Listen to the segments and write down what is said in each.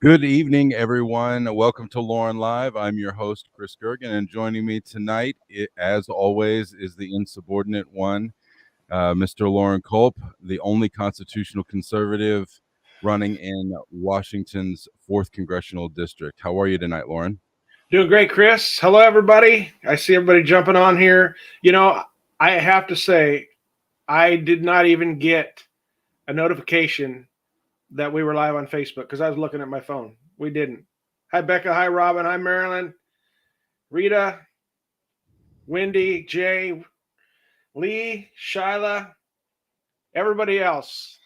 Good evening, everyone. Welcome to Loren Live. I'm your host, Chris Gergen, and joining me tonight, as always, is the insubordinate one, Mr. Loren Culp, the only constitutional conservative running in Washington's 4th Congressional District. How are you tonight, Loren? Doing great, Chris. Hello, everybody. I see everybody jumping on here. I have to say, I did not even get a notification that we were live on Facebook because I was looking at my phone. We didn't. Hi, Becca. Hi, Robin. Hi, Marilyn. Rita, Wendy, Jay, Lee, Shyla, everybody else.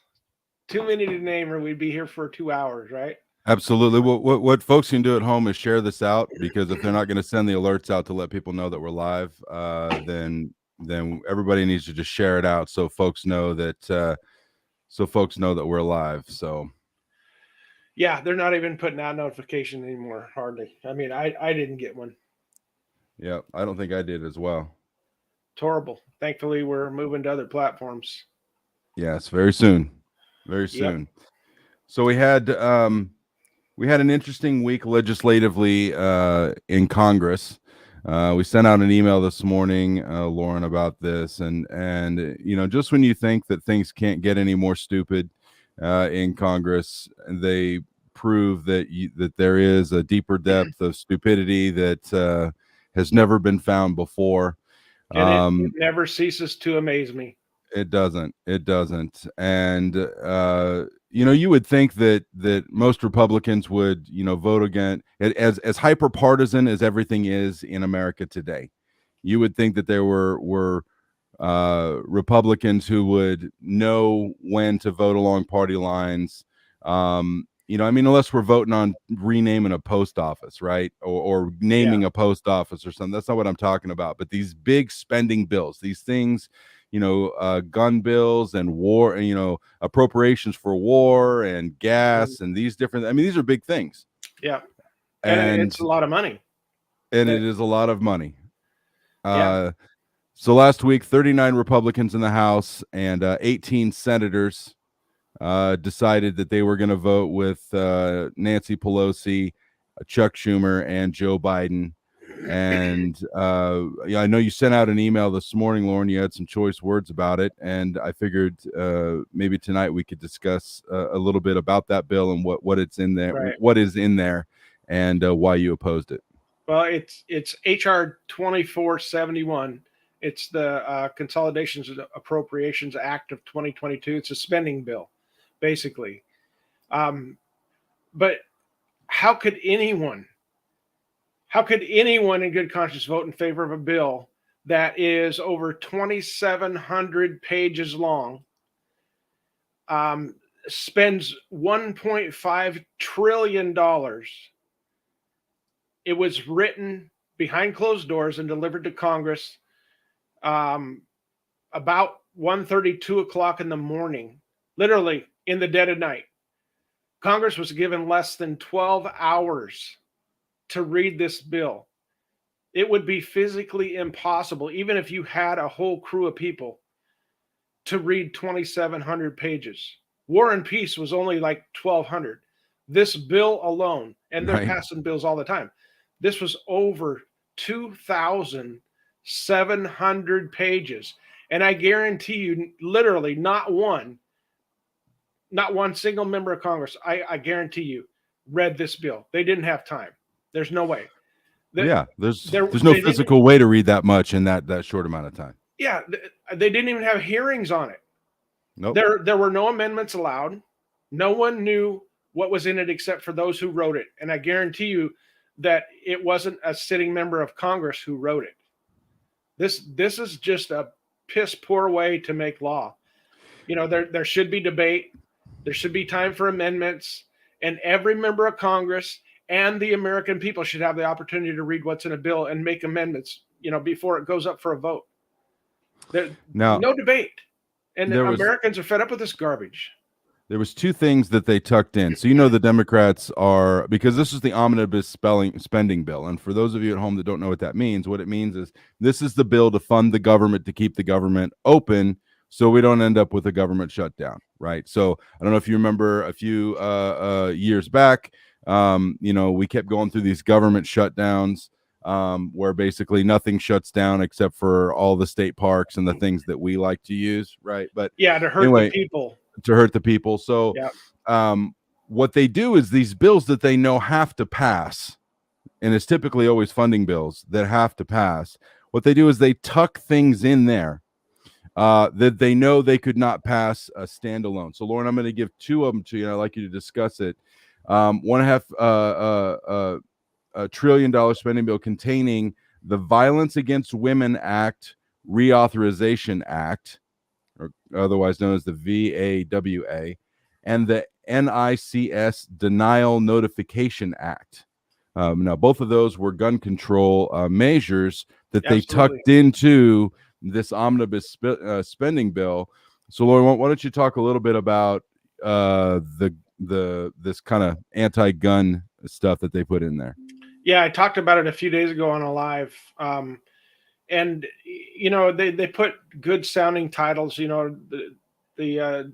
Too many to name, or we'd be here for 2 hours, right? Absolutely. What folks can do at home is share this out, because if they're not going to send the alerts out to let people know that we're live, then everybody needs to just share it out so folks know that we're live. So yeah, they're not even putting out notification anymore, hardly. I mean, I didn't get one. Yeah, I don't think I did as well. It's horrible. Thankfully, we're moving to other platforms. Yes, very soon. Very soon. Yep. So we had an interesting week legislatively in Congress. We sent out an email this morning, Loren, about this, and just when you think that things can't get any more stupid in Congress, they prove that there is a deeper depth of stupidity that has never been found before. And it never ceases to amaze me. It doesn't. And you would think that most Republicans would, vote against, as hyper partisan as everything is in America today. You would think that there were Republicans who would know when to vote along party lines. Unless we're voting on renaming a post office, right? Or naming a post office or something. That's not what I'm talking about. But these big spending bills, these things, gun bills and war, appropriations for war and gas and these different, these are big things. Yeah. And it's a lot of money. And it is a lot of money. So last week, 39 Republicans in the House and 18 senators decided that they were going to vote with Nancy Pelosi, Chuck Schumer, and Joe Biden. And I know you sent out an email this morning, Loren. You had some choice words about it, and I figured maybe tonight we could discuss a little bit about that bill and what it's in there, right. What is in there, and why you opposed it. Well, it's HR 2471. It's the Consolidations and Appropriations Act of 2022. It's a spending bill, basically. But how could anyone in good conscience vote in favor of a bill that is over 2,700 pages long, spends $1.5 trillion? It was written behind closed doors and delivered to Congress about 1:30, 2 o'clock in the morning, literally in the dead of night. Congress was given less than 12 hours to read this bill. It would be physically impossible, even if you had a whole crew of people, to read 2,700 pages. War and Peace was only like 1,200. This bill alone, and they're passing bills all the time, this was over 2,700 pages. And I guarantee you, literally not one single member of Congress, I guarantee you, read this bill. They didn't have time. There's no way. There's no physical way to read that much in that short amount of time. Yeah, they didn't even have hearings on it. Nope. There were no amendments allowed. No one knew what was in it except for those who wrote it. And I guarantee you that it wasn't a sitting member of Congress who wrote it. This is just a piss poor way to make law. There should be debate. There should be time for amendments, and every member of Congress and the American people should have the opportunity to read what's in a bill and make amendments, before it goes up for a vote. No debate. And Americans are fed up with this garbage. There was two things that they tucked in. So the Democrats are, because this is the omnibus spending bill. And for those of you at home that don't know what that means, what it means is this is the bill to fund the government, to keep the government open so we don't end up with a government shutdown, right? So I don't know if you remember a few years back, We kept going through these government shutdowns, where basically nothing shuts down except for all the state parks and the things that we like to use, right? But Yeah, to hurt the anyway, people. to hurt the people. So Yeah. what they do is these bills that they know have to pass, and it's typically always funding bills that have to pass. What they do is they tuck things in there that they know they could not pass a standalone. So, Loren, I'm going to give two of them to you. And I'd like you to discuss it. $1.5 trillion spending bill containing the Violence Against Women Act Reauthorization Act, or otherwise known as the VAWA, and the NICS Denial Notification Act. Now, both of those were gun control measures that they tucked into this omnibus spending bill. So, Lori, why don't you talk a little bit about this kind of anti-gun stuff that they put in there? Yeah, I talked about it a few days ago on a live. And they put good sounding titles. The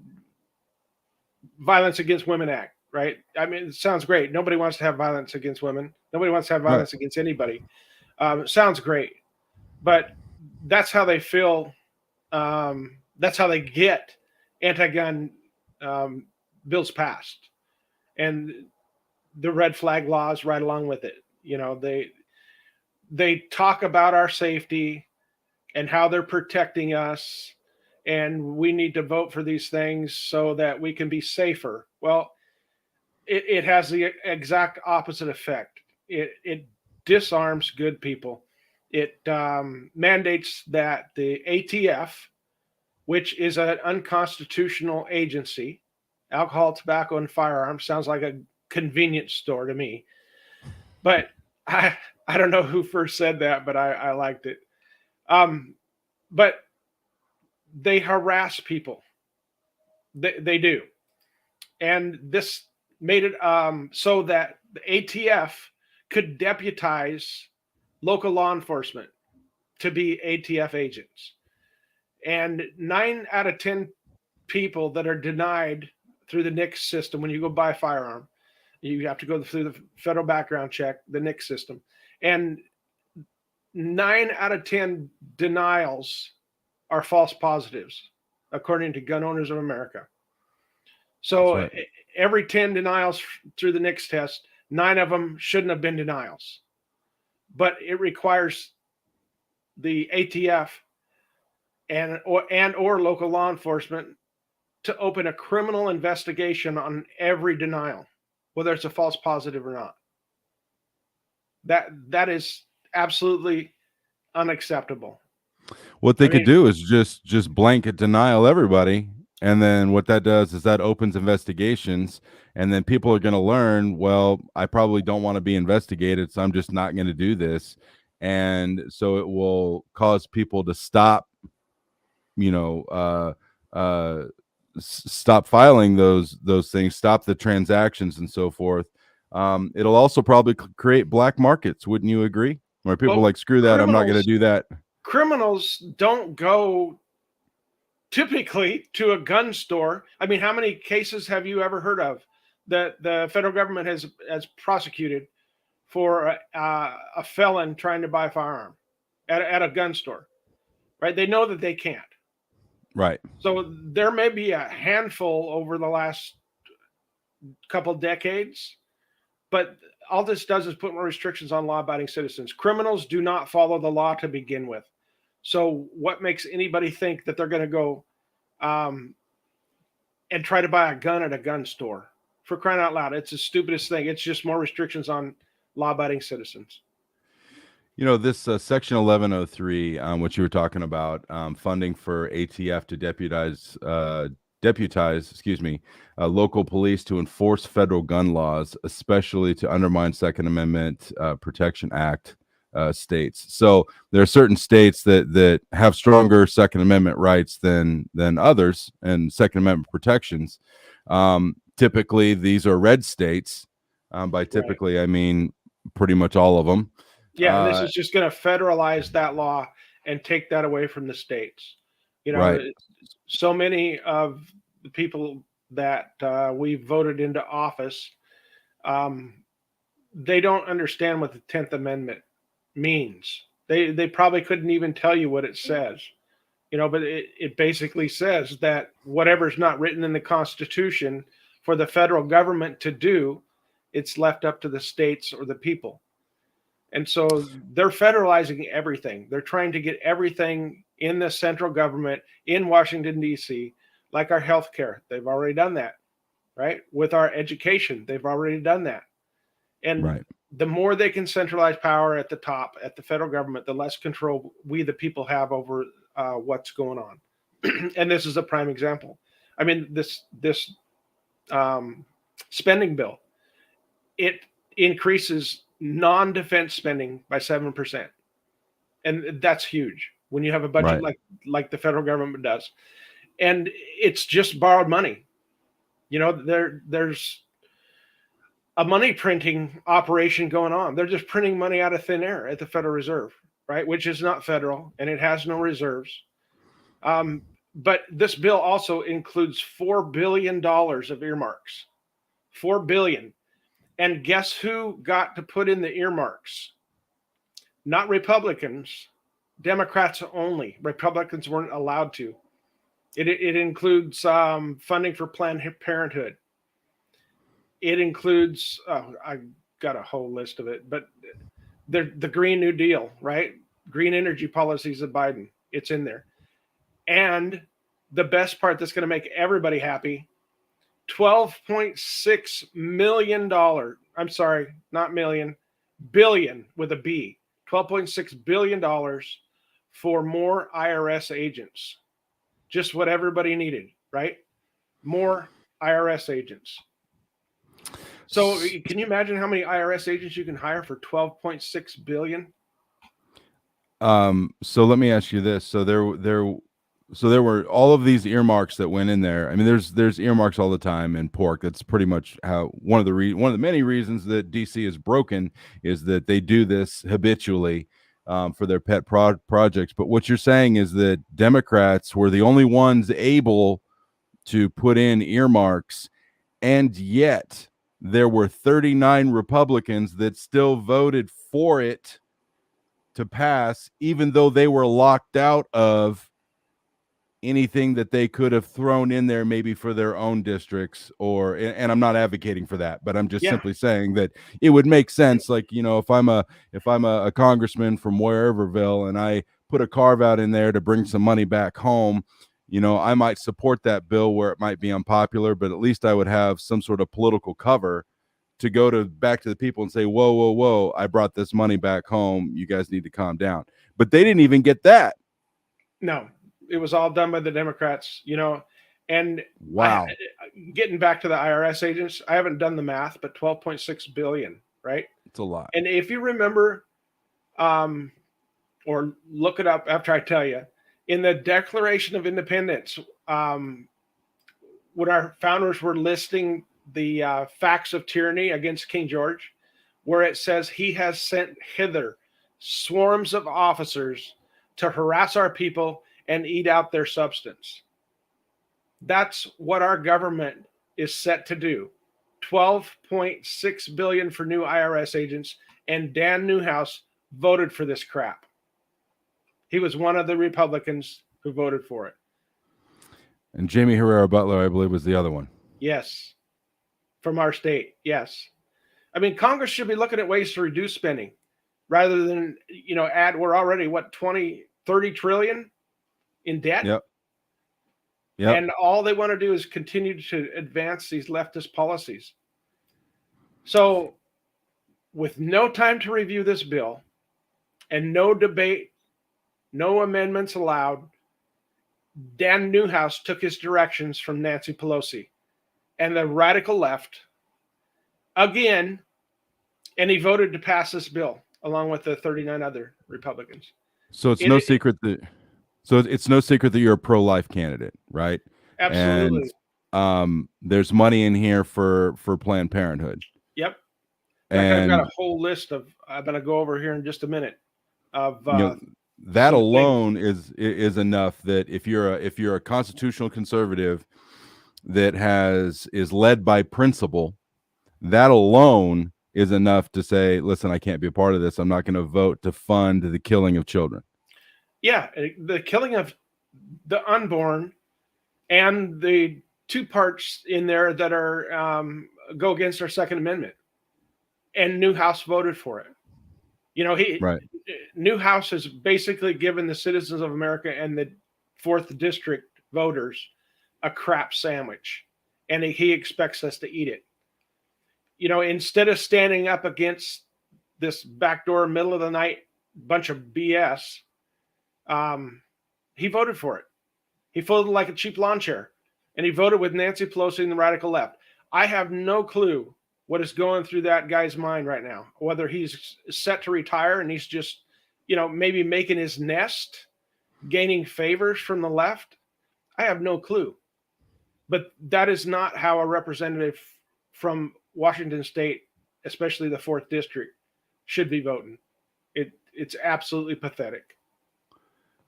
Violence Against Women Act, right? I mean, it sounds great. Nobody wants to have violence against women. Nobody wants to have violence against anybody. It sounds great, but that's how they feel. That's how they get anti-gun bills passed, and the red flag laws right along with it. They talk about our safety and how they're protecting us, and we need to vote for these things so that we can be safer. Well, it has the exact opposite effect. It disarms good people. It mandates that the ATF, which is an unconstitutional agency, alcohol, tobacco, and firearms, sounds like a convenience store to me. But I don't know who first said that, but I liked it. But they harass people. They do. And this made it so that the ATF could deputize local law enforcement to be ATF agents. And 9 out of 10 people that are denied through the NICS system, when you go buy a firearm, you have to go through the federal background check, the NICS system. And 9 out of 10 denials are false positives, according to Gun Owners of America. So right. Every 10 denials through the NICS test, 9 of them shouldn't have been denials. But it requires the ATF and or local law enforcement to open a criminal investigation on every denial, whether it's a false positive or not. That is absolutely unacceptable. What they could do is just blanket denial everybody, and then what that does is that opens investigations, and then people are going to learn, well, I probably don't want to be investigated, so I'm just not going to do this. And so it will cause people to stop, stop filing those things, stop the transactions and so forth. It'll also probably create black markets. Wouldn't you agree? Where people like, screw that, I'm not going to do that. Criminals don't go typically to a gun store. I mean, how many cases have you ever heard of that the federal government has prosecuted for a felon trying to buy a firearm at a gun store? Right? They know that they can't. Right. So there may be a handful over the last couple decades, but all this does is put more restrictions on law-abiding citizens. Criminals do not follow the law to begin with. So what makes anybody think that they're going to go and try to buy a gun at a gun store? For crying out loud, it's the stupidest thing. It's just more restrictions on law-abiding citizens. This Section 1103, which you were talking about, funding for ATF to deputize, local police to enforce federal gun laws, especially to undermine Second Amendment Protection Act states. So there are certain states that have stronger Second Amendment rights than others and Second Amendment protections. Typically, these are red states. By typically, I mean pretty much all of them. Yeah, and this is just going to federalize that law and take that away from the states. So many of the people that we voted into office they don't understand what the 10th Amendment means. They probably couldn't even tell you what it says, but it basically says that whatever's not written in the Constitution for the federal government to do, it's left up to the states or the people. And so they're federalizing everything. They're trying to get everything in the central government in Washington, D.C., like our healthcare. They've already done that, right? With our education, they've already done that. And the more they can centralize power at the top, at the federal government, the less control we, the people, have over what's going on. And this is a prime example. I mean, this spending bill, it increases non-defense spending by 7%. And that's huge when you have a budget like the federal government does. And it's just borrowed money. There's a money printing operation going on. They're just printing money out of thin air at the Federal Reserve, right? Which is not federal, and it has no reserves. But this bill also includes $4 billion of earmarks. $4 billion. And guess who got to put in the earmarks? Not Republicans, Democrats only. Republicans weren't allowed to. It includes funding for Planned Parenthood. It includes, I got a whole list of it, but the Green New Deal, right? Green energy policies of Biden, it's in there. And the best part that's going to make everybody happy, $12.6 million. I'm sorry, not million, billion with a B. $12.6 billion for more IRS agents. Just what everybody needed, right? More IRS agents. So can you imagine how many IRS agents you can hire for $12.6 billion? So let me ask you this. So there were all of these earmarks that went in there. I mean, there's earmarks all the time in pork. That's pretty much how one of the many reasons that DC is broken is that they do this habitually for their pet projects. But what you're saying is that Democrats were the only ones able to put in earmarks, and yet there were 39 Republicans that still voted for it to pass, even though they were locked out of anything that they could have thrown in there maybe for their own districts, and I'm not advocating for that, but I'm just simply saying that it would make sense. Like, if I'm a congressman from whereverville and I put a carve out in there to bring some money back home, I might support that bill where it might be unpopular, but at least I would have some sort of political cover to go back to the people and say, whoa, I brought this money back home. You guys need to calm down. But they didn't even get that. No, it was all done by the Democrats, and wow. Getting back to the IRS agents, I haven't done the math, but 12.6 billion, right? It's a lot. And if you remember, or look it up after I tell you, in the Declaration of Independence, when our founders were listing the facts of tyranny against King George, where it says he has sent hither swarms of officers to harass our people and eat out their substance. That's what our government is set to do. 12.6 billion for new IRS agents, and Dan Newhouse voted for this crap. He was one of the Republicans who voted for it. And Jamie Herrera Butler, I believe, was the other one. Yes. From our state. Yes. I mean, Congress should be looking at ways to reduce spending rather than, we're already 30 trillion in debt. Yep. And all they want to do is continue to advance these leftist policies. So with no time to review this bill and no debate, no amendments allowed, Dan Newhouse took his directions from Nancy Pelosi and the radical left again, and he voted to pass this bill along with the 39 other Republicans. So it's no secret that you're a pro-life candidate, right? Absolutely. And there's money in here for Planned Parenthood. Yep. I've got a whole list of. I'm going to go over here in just a minute. Of that alone is enough that if you're a constitutional conservative that is led by principle, that alone is enough to say, listen, I can't be a part of this. I'm not going to vote to fund the killing of children. Yeah, the killing of the unborn, and the two parts in there that are go against our Second Amendment. And Newhouse voted for it. Right. Newhouse has basically given the citizens of America and the fourth district voters a crap sandwich, and he expects us to eat it. Instead of standing up against this backdoor middle of the night bunch of BS, he voted for it. He voted like a cheap lawn chair, and he voted with Nancy Pelosi and the radical left. I have no clue what is going through that guy's mind right now, whether he's set to retire and he's just, maybe making his nest, gaining favors from the left. I have no clue. But that is not how a representative from Washington State, especially the 4th District, should be voting. It's absolutely pathetic.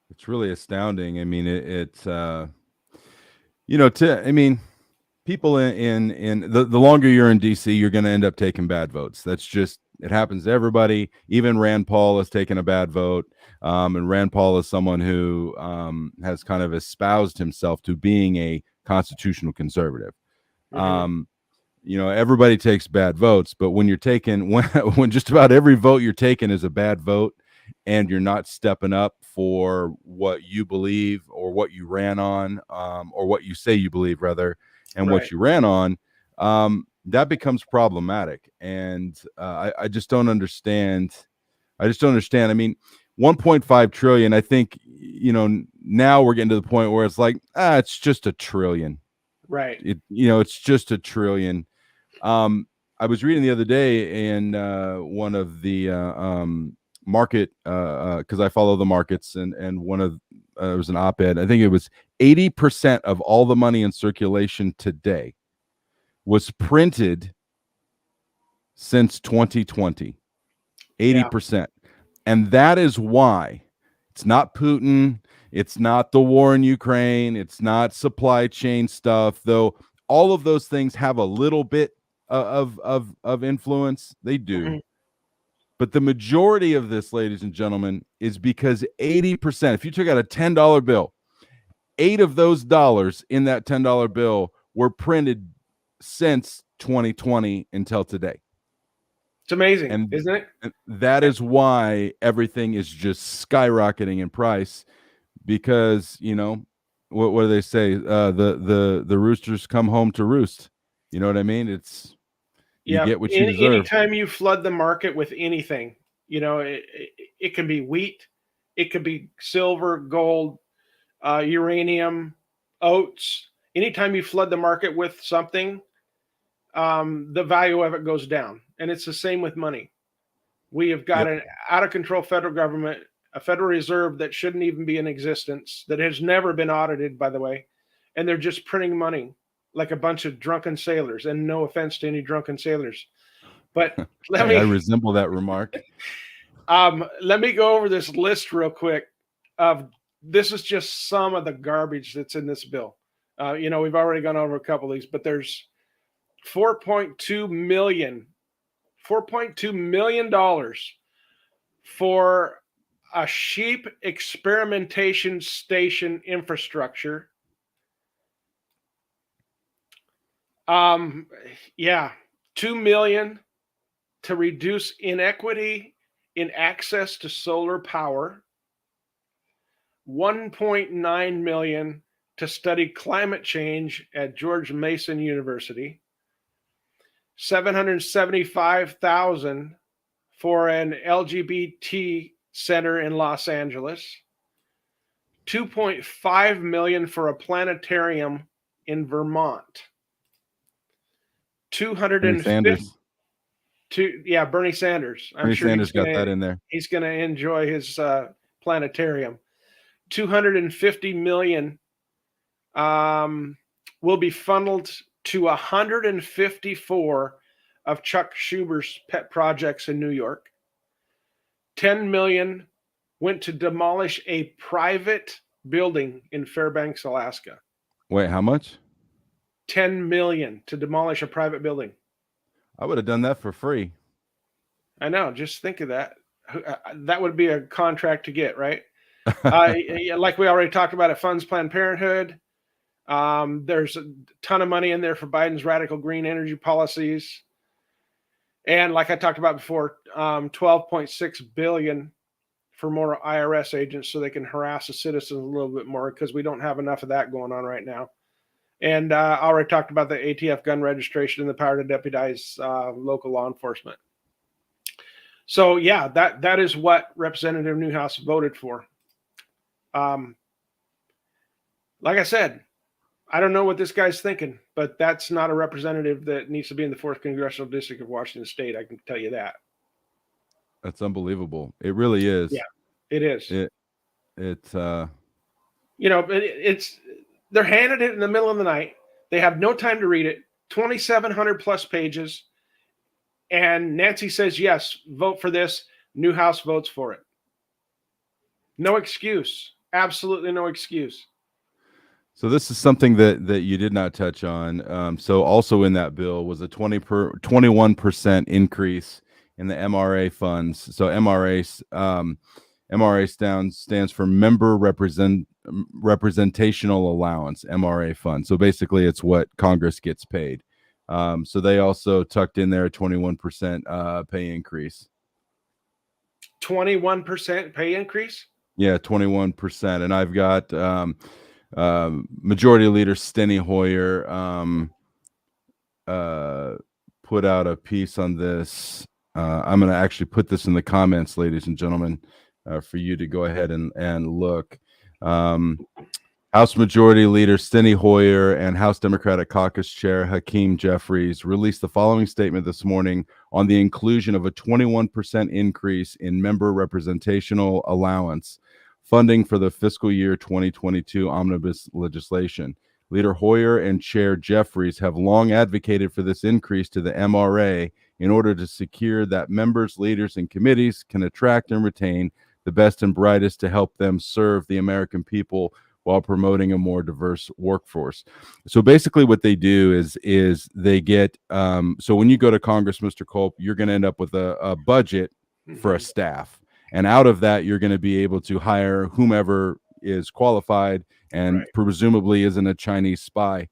It's really astounding. I mean, people in the longer you're in DC, you're going to end up taking bad votes. That's just, it happens to everybody. Even Rand Paul has taken a bad vote. And Rand Paul is someone who has kind of espoused himself to being a constitutional conservative. Mm-hmm. Everybody takes bad votes, but when you're taking, when just about every vote you're taking is a bad vote, and you're not stepping up for what you believe or what you ran on, or what you say you believe rather, and what you ran on, that becomes problematic. And I just don't understand. I mean, 1.5 trillion. I think, now we're getting to the point where it's like, it's just a trillion. Right. It's just a trillion. I was reading the other day in one of the market, because I follow the markets, and one of it was an op-ed. I think it was 80% of all the money in circulation today was printed since 2020. 80%. And that is why it's not Putin, it's not the war in Ukraine, it's not supply chain stuff, though all of those things have a little bit of influence. They do. Mm-hmm. But the majority of this, ladies and gentlemen, is because 80%, if you took out a $10 bill, 8 of those dollars in that $10 bill were printed since 2020 until today. It's amazing, isn't it? And that is why everything is just skyrocketing in price, because, what do they say? The roosters come home to roost. You know what I mean? It's, you get what you deserve. Anytime you flood the market with anything, it can be wheat, it could be silver, gold, uranium, oats. Anytime you flood the market with something, the value of it goes down. And it's the same with money. We have got an out of control federal government, a Federal Reserve that shouldn't even be in existence, that has never been audited, by the way. And they're just printing money like a bunch of drunken sailors. And no offense to any drunken sailors, but I resemble that remark. Let me go over this list real quick. This is just some of the garbage that's in this bill. We've already gone over a couple of these, but there's $4.2 million for a sheep experimentation station infrastructure. $2 million to reduce inequity in access to solar power. $1.9 million to study climate change at George Mason University. $775,000 for an LGBT center in Los Angeles. $2.5 million for a planetarium in Vermont. Bernie Sanders. Bernie Sanders. Bernie Sanders got that in there. He's going to enjoy his planetarium. $250 million will be funneled to 154 of Chuck Schumer's pet projects in New York. $10 million went to demolish a private building in Fairbanks, Alaska. Wait, how much? $10 million to demolish a private building. I would have done that for free. I know. Just think of that. That would be a contract to get, right? Like we already talked about at Funds Planned Parenthood. There's a ton of money in there for Biden's radical green energy policies. And like I talked about before, 12.6 billion for more IRS agents so they can harass the citizens a little bit more, because we don't have enough of that going on right now. And I already talked about the ATF gun registration and the power to deputize local law enforcement. So yeah, that is what Representative Newhouse voted for. Like I said, I don't know what this guy's thinking, but that's not a representative that needs to be in the 4th Congressional District of Washington State. I can tell you that. That's unbelievable. It really is. Yeah, it is. It's it's they're handed it in the middle of the night. They have no time to read it. 2,700 plus pages. And Nancy says, yes, vote for this. Newhouse votes for it. No excuse. Absolutely no excuse. So this is something that you did not touch on. So also in that bill was a 21% increase in the MRA funds. So MRA stands for Member Representational Allowance, MRA fund. So basically, it's what Congress gets paid. So they also tucked in there a 21% pay increase. 21% pay increase? Yeah, 21%. And I've got Majority Leader Steny Hoyer put out a piece on this. I'm going to actually put this in the comments, ladies and gentlemen, for you to go ahead and look. House Majority Leader Steny Hoyer and House Democratic Caucus Chair Hakeem Jeffries released the following statement this morning on the inclusion of a 21% increase in member representational allowance funding for the fiscal year 2022 Omnibus legislation. Leader Hoyer and Chair Jeffries have long advocated for this increase to the MRA in order to secure that members, leaders, and committees can attract and retain the best and brightest to help them serve the American people while promoting a more diverse workforce. So basically what they do is they get, so when you go to Congress, Mr. Culp, you're going to end up with a budget for a staff. And out of that, you're going to be able to hire whomever is qualified and presumably isn't a Chinese spy,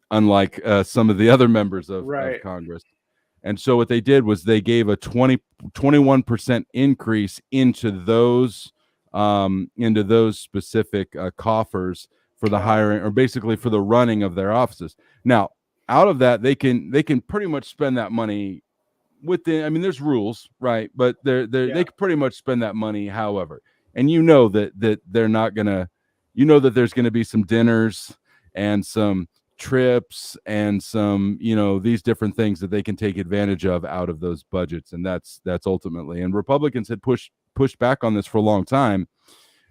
unlike some of the other members of Congress. And so what they did was they gave a 21% increase into those specific coffers for the hiring, or basically for the running of their offices. Now, out of that, they can pretty much spend that money within. I mean, there's rules, right? But they can pretty much spend that money however. And that they're not gonna, that there's gonna be some dinners and some trips and some these different things that they can take advantage of out of those budgets. And that's ultimately, and Republicans had pushed back on this for a long time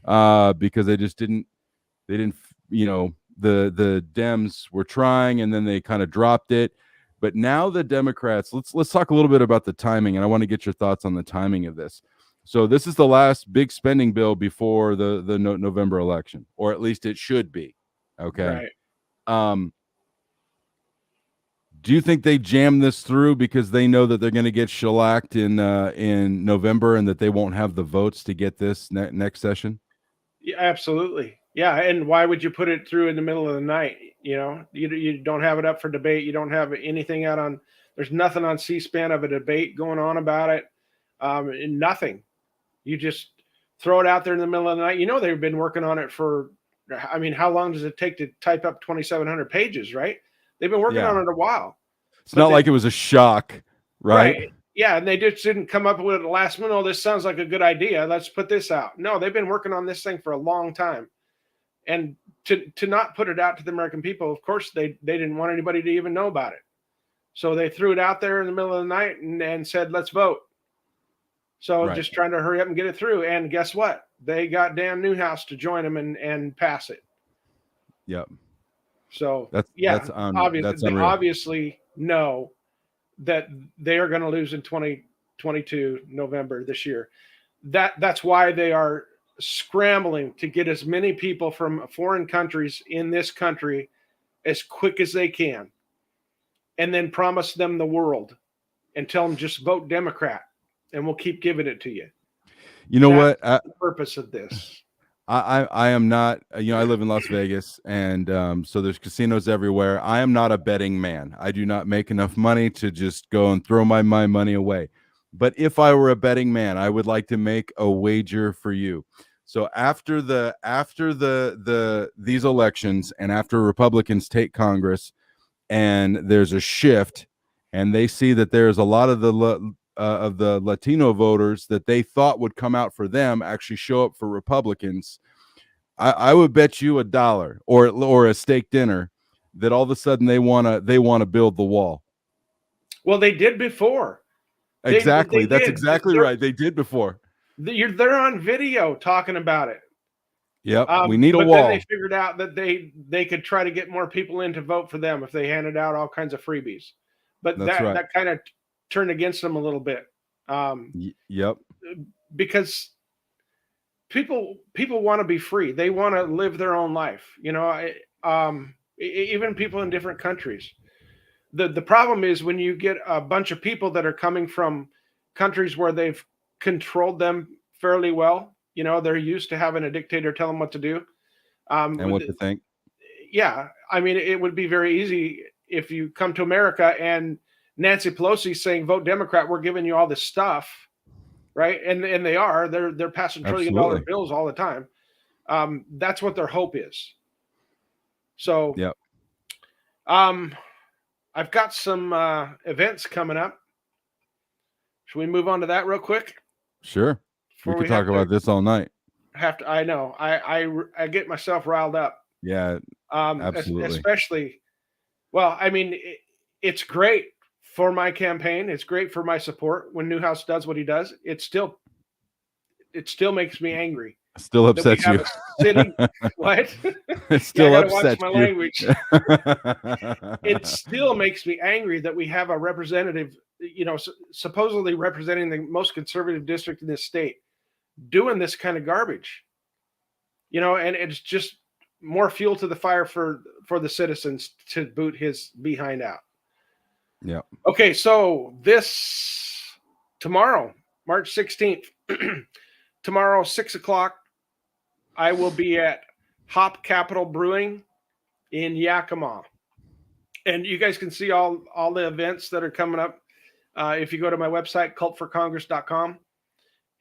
because they didn't the Dems were trying, and then they kind of dropped it. But now the Democrats, let's talk a little bit about the timing, and I want to get your thoughts on the timing of this. So this is the last big spending bill before the November election, or at least it should be. Okay. Right. Do you think they jam this through because they know that they're going to get shellacked in November, and that they won't have the votes to get this next session? Yeah, absolutely. Yeah, and why would you put it through in the middle of the night? You don't have it up for debate. You don't have anything out on. There's nothing on C-SPAN of a debate going on about it. Nothing. You just throw it out there in the middle of the night. They've been working on it for. I mean, how long does it take to type up 2,700 pages? Right. They've been working on it a while. It's not like it was a shock, right? Yeah, and they just didn't come up with it at the last minute. Oh, this sounds like a good idea. Let's put this out. No, they've been working on this thing for a long time. And to not put it out to the American people, of course, they didn't want anybody to even know about it. So they threw it out there in the middle of the night and said, let's vote. So just trying to hurry up and get it through. And guess what? They got Dan Newhouse to join them and pass it. Yep. So they obviously know that they are going to lose in 2022 November this year. That's why they are scrambling to get as many people from foreign countries in this country as quick as they can, and then promise them the world and tell them just vote Democrat, and we'll keep giving it to you. You know That's what? the purpose of this. I am not, I live in Las Vegas, and so there's casinos everywhere. I am not a betting man. I do not make enough money to just go and throw my money away. But if I were a betting man, I would like to make a wager for you. So after these elections, and after Republicans take Congress, and there's a shift, and they see that there's a lot of the Latino voters that they thought would come out for them actually show up for Republicans, I would bet you $1 or a steak dinner that all of a sudden they wanna build the wall. Well, they did before. Exactly. They That's did. exactly right. They did before. They're on video talking about it. Yep. We need a but wall. then they figured out that they could try to get more people in to vote for them if they handed out all kinds of freebies. But that kind of turned against them a little bit. Yep. Because people want to be free. They want to live their own life. Even people in different countries. The problem is when you get a bunch of people that are coming from countries where they've controlled them fairly well. They're used to having a dictator tell them what to do. And what to think. Yeah. I mean, it would be very easy if you come to America and Nancy Pelosi saying, vote Democrat, we're giving you all this stuff. Right. And they're passing $1 trillion bills all the time. That's what their hope is. So, yep. I've got some events coming up. Should we move on to that real quick? Sure. We could talk about this all night. I know. I get myself riled up. Yeah. Absolutely. Especially, well, I mean, it's great for my campaign. It's great for my support when Newhouse does what he does. It still makes me angry. Still upsets you. What? It still upsets my you. Language. It still makes me angry that we have a representative, supposedly representing the most conservative district in this state, doing this kind of garbage. And it's just more fuel to the fire for the citizens to boot his behind out. Yeah. Okay, so tomorrow, March 16th, tomorrow, 6:00, I will be at Hop Capital Brewing in Yakima. And you guys can see all the events that are coming up if you go to my website, cultforcongress.com,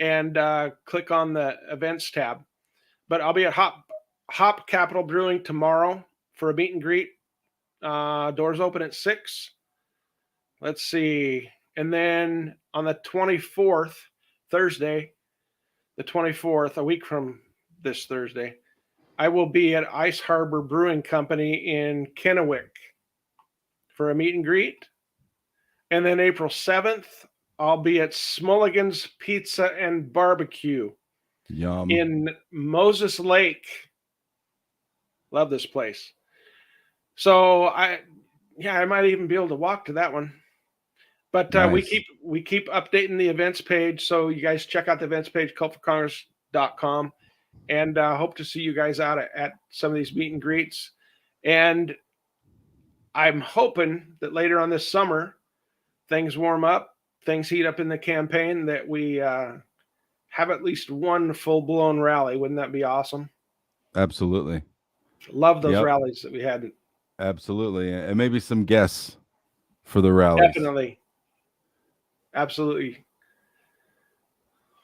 and click on the events tab. But I'll be at Hop Capital Brewing tomorrow for a meet and greet. Doors open at 6. Let's see. And then on the 24th, Thursday, the 24th, a week from this Thursday, I will be at Ice Harbor Brewing Company in Kennewick for a meet and greet. And then April 7th, I'll be at Smulligan's Pizza and Barbecue. Yum. In Moses Lake. Love this place. So I might even be able to walk to that one. But nice. we keep updating the events page. So you guys check out the events page, cultforcongress.com, and hope to see you guys out at some of these meet and greets. And I'm hoping that later on this summer, things warm up, things heat up in the campaign, that we have at least one full-blown rally. Wouldn't that be awesome? Absolutely. Love those rallies that we had. Absolutely. And maybe some guests for the rallies. Definitely. Absolutely.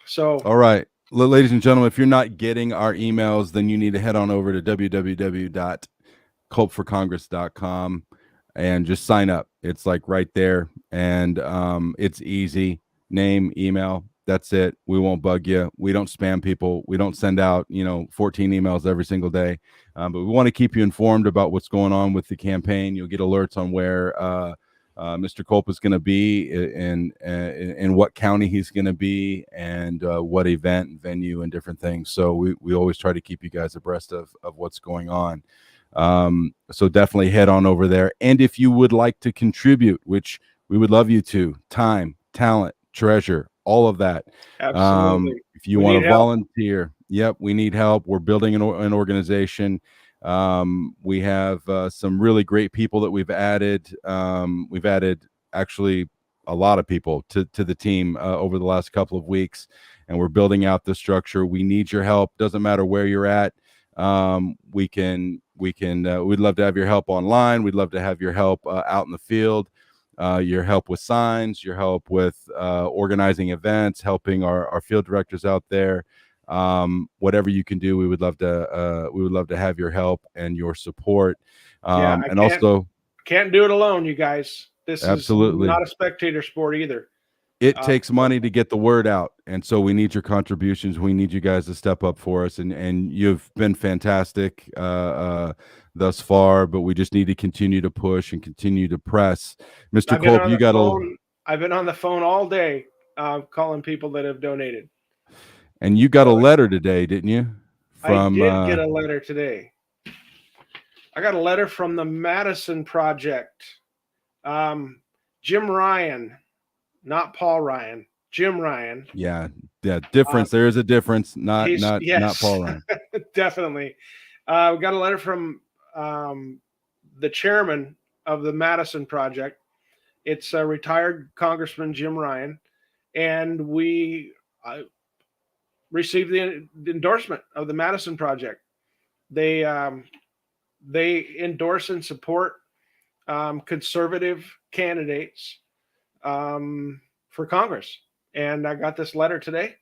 So, all right, ladies and gentlemen, if you're not getting our emails, then you need to head on over to www.cultforcongress.com and just sign up. It's like right there, and it's easy. Name, email, that's it. We won't bug you. We don't spam people. We don't send out 14 emails every single day, but we want to keep you informed about what's going on with the campaign. You'll get alerts on where Mr. Culp is going to be in what county he's going to be, and what event and venue and different things. So we always try to keep you guys abreast of what's going on. So definitely head on over there. And if you would like to contribute, which we would love you to, time, talent, treasure, all of that. Absolutely. If you want to volunteer, yep, we need help. We're building an organization. We have some really great people that we've added. We've added actually a lot of people to the team over the last couple of weeks, and we're building out the structure. We need your help. Doesn't matter where you're at. We'd love to have your help online. We'd love to have your help out in the field, your help with signs, your help with organizing events, helping our field directors out there. Whatever you can do, we would love to have your help and your support. And also can't do it alone, you guys. This absolutely is not a spectator sport either. It takes money to get the word out, and so we need your contributions. We need you guys to step up for us, and you've been fantastic thus far, but we just need to continue to push and continue to press. Mr. Culp, you got I've been on the phone all day calling people that have donated. And you got a letter today, didn't you? I did get a letter today. I got a letter from the Madison Project. Jim Ryan. Not Paul Ryan, Jim Ryan. Yeah, difference. There is a difference. Not Paul Ryan. Definitely. We got a letter from the chairman of the Madison Project. It's retired Congressman Jim Ryan, and we received the endorsement of the Madison Project. They endorse and support conservative candidates for Congress. And I got this letter today,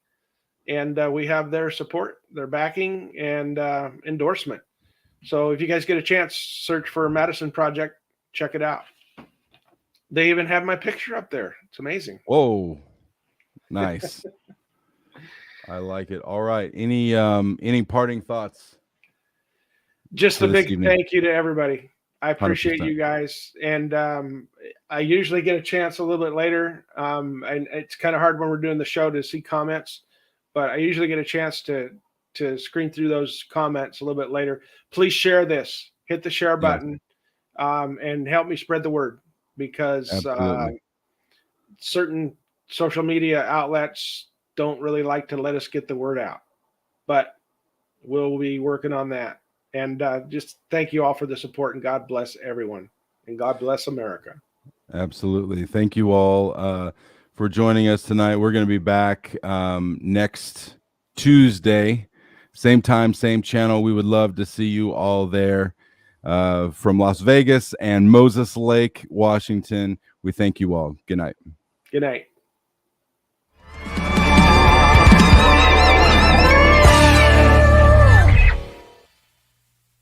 and we have their support, their backing, and endorsement. So if you guys get a chance, search for Madison Project, check it out. They even have my picture up there. It's amazing. Whoa, nice. I like it. All right. Any parting thoughts? Just a big thank you to everybody. I appreciate 100%. You guys, and I usually get a chance a little bit later, and it's kind of hard when we're doing the show to see comments, but I usually get a chance to screen through those comments a little bit later. Please share this, hit the share button, and help me spread the word, because certain social media outlets don't really like to let us get the word out, but we'll be working on that. And just thank you all for the support, and God bless everyone, and God bless America. Absolutely. Thank you all for joining us tonight. We're going to be back next Tuesday, same time, same channel. We would love to see you all there from Las Vegas and Moses Lake, Washington. We thank you all. Good night. Good night.